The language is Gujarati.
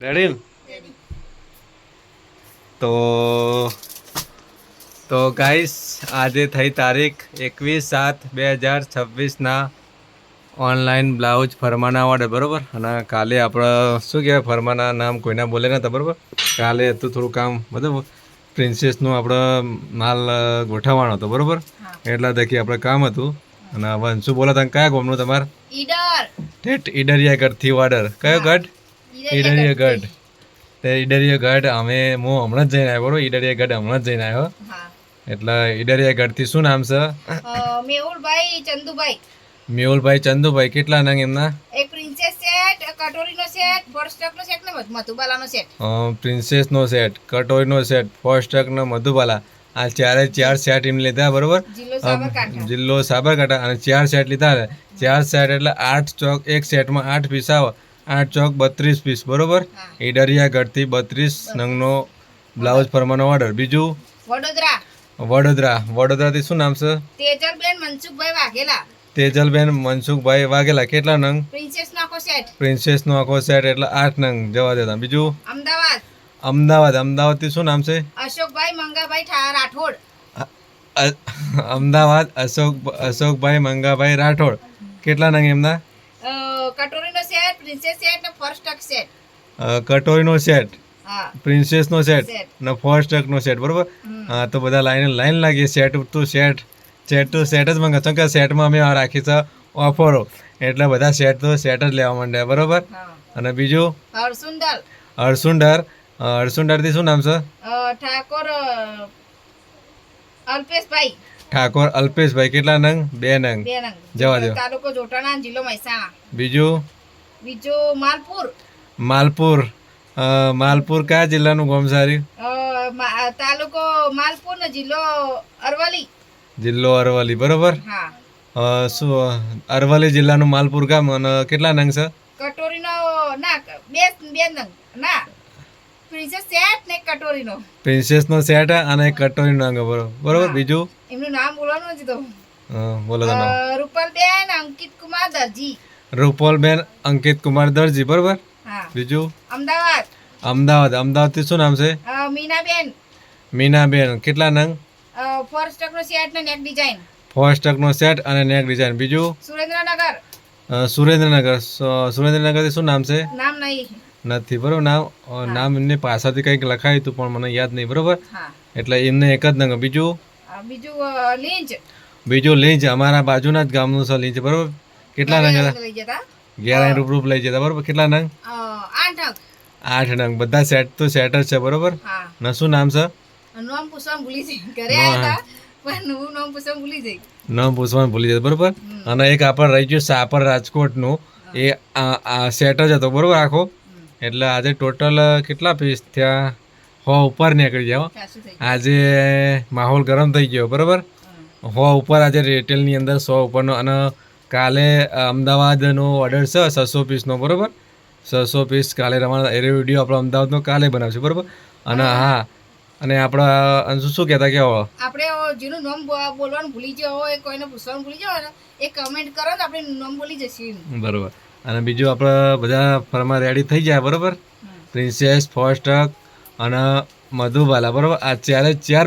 રેડી તો તો ગાઈસ આજે થઈ તારીખ 21/7/2026 ઓનલાઈન બ્લાઉઝ ફરમાના ઓર્ડર બરાબર. અને કાલે આપણે શું કહેવાય ફરમાના નામ કોઈના બોલે નતા બરાબર. કાલે હતું થોડું કામ બરાબર, પ્રિન્સેસનું આપણે માલ ગોઠવવાનો હતો બરાબર. એટલા દેખી આપણે કામ હતું. અને હવે શું બોલો તમે કયા ગામનું તમારે? ઈડરિયા ગઢથી ઓર્ડર કયો ગઢ? ઈડરિયા ગઢ. ઈડરિયા ગઢ અમે હું હમણાં જ જઈને આવ્યો બરોબર. ઈડરિયા ગઢ હમણાં જ જઈને આવ્યો. એટલે ઈડરિયા ગઢથી શું નામ છે? મેહુલભાઈ ચંદુભાઈ. મેહુલભાઈ ચંદુભાઈ. કેટલા નંગ એમના? એક પ્રિન્સેસ સેટ, કટોરીનો સેટ, ફોરસ્ટકનો સેટ ને મધુબાલાનો સેટ. પ્રિન્સેસનો સેટ, કટોરીનો સેટ, ફોરસ્ટક નો મધુબાલા. આ ચારે ચાર સેટ એમ લીધા બરોબર. જિલ્લો સાબરકાંઠા. અને ચાર સેટ લીધા. ચાર સેટ એટલે 8 ચોક, એક સેટમાં 8 પીસ આવે. 8 ચોક 32 પીસ બરોબર. ઈડરિયા ગઢથી 32 નંગનો બ્લાઉઝ ફરમાનો ઓર્ડર. બીજું વડોદરા. વડોદરાથી શું નામ છે? તેજલબેન મનસુખભાઈ વાઘેલા. તેજલબેન મનસુખભાઈ વાઘેલા. કેટલા નંગ? પ્રિન્સેસનો આખો સેટ. પ્રિન્સેસનો આખો સેટ એટલે 8 નંગ જવા દેતા. બીજું અમદાવાદ. અમદાવાદથી શું નામ છે? અશોકભાઈ મંગાભાઈ રાઠોડ. અમદાવાદ અશોકભાઈ મંગાભાઈ રાઠોડ. કેટલા નંગ એમના? કટોરીનો સેટ, પ્રિન્સેસ સેટ ને ફોરસ્ટક સેટ. કટોરીનો સેટ, હા, પ્રિન્સેસનો સેટ ને ફોરસ્ટકનો સેટ બરોબર. હા, તો બધા લાઈન લાગી. સેટ જ મંગા છો કે સેટમાં અમે રાખી છે ઓફરો, એટલે બધા સેટ જ લેવા માંડ્યા બરોબર. અને બીજું હરસુંડરથી શું નામ છે? ઠાકોર અલ્પેશભાઈ. કેટલા નંગ? 2 નંગ જવા દો. તાલુકો જોટાણા, જિલ્લો મહેસાણા. બીજું માલપુર કયા જિલ્લાનું ગામ સારી? તાલુકો માલપુર ને જિલ્લો અરવલ્લી બરોબર. શું અરવલ્લી જિલ્લાનું માલપુર ગામ. અને કેટલા નંગ છે? કટોરીનો ના બે નંગ ના પ્રિન્સેસનો સેટ અને કટોરીનો અંગ બરોબર. બીજું એમનું નામ બોલવાનું નથી તો. બોલો રૂપલબેન અંકિત કુમાર દરજી. રૂપલબેન અંકિત કુમાર દરજી બરોબર. બીજું અમદાવાદથી શું નામ છે? મીનાબેન. કેટલા નંગ? ફોરસ્ટકનો સેટ ને નેક ડિઝાઇન. ફોરસ્ટકનો સેટ અને નેક ડિઝાઇન. બીજું સુરેન્દ્રનગરથી શું નામ છે? નામ નહીં નથી બરોબર. નામ એમને પાછળથી કંઈક લખાયું હતું પણ મને યાદ નહીં બરોબર. એટલે એમને એક જ નંગ. બીજું લીંચ. અમારા બાજુના જ ગામનું છે લીંચ બરોબર. કેટલા નંગ? ઘેરા રૂપ લઈ જતા બરોબર. કેટલા નંગ? 8 નંગ. બધા સેટ તો સેટ જ છે બરોબર. ને શું નામ છે? નામ પૂછવાનું ભૂલી જાય બરોબર. અને એક આપણે રહી ગયું સાપર રાજકોટનું, એ સેટ જ હતો બરોબર આખો. એટલે આજે ટોટલ કેટલા પીસ થયા? 100 ઉપર નીકળી જાવ. આજે માહોલ ગરમ થઈ ગયો બરોબર. 100 ઉપર આજે રિટેલની અંદર 100 ઉપરનો. અને કાલે અમદાવાદનો ઓર્ડર છે 600 પીસનો બરોબર. 600 પીસ કાલે રવાના. એ વિડીયો આપણે અમદાવાદનો કાલે બનાવશું બરોબર. અને હા, અને આપણા શું કહેતા કે આપણે જેનું નામ બોલવાનું ભૂલી ગયો હોય, કોઈને પૂછવાનું ભૂલી જાવ ને, એ કમેન્ટ કરો તો આપણે નામ બોલી જઈશું બરોબર. અને બીજું આપણે બધા ફરમા રેડી થઈ જાય બરોબર. પ્રિન્સેસ, ફોરસ્ટક અને મધુબાલા બરોબર. આ ચારે ચાર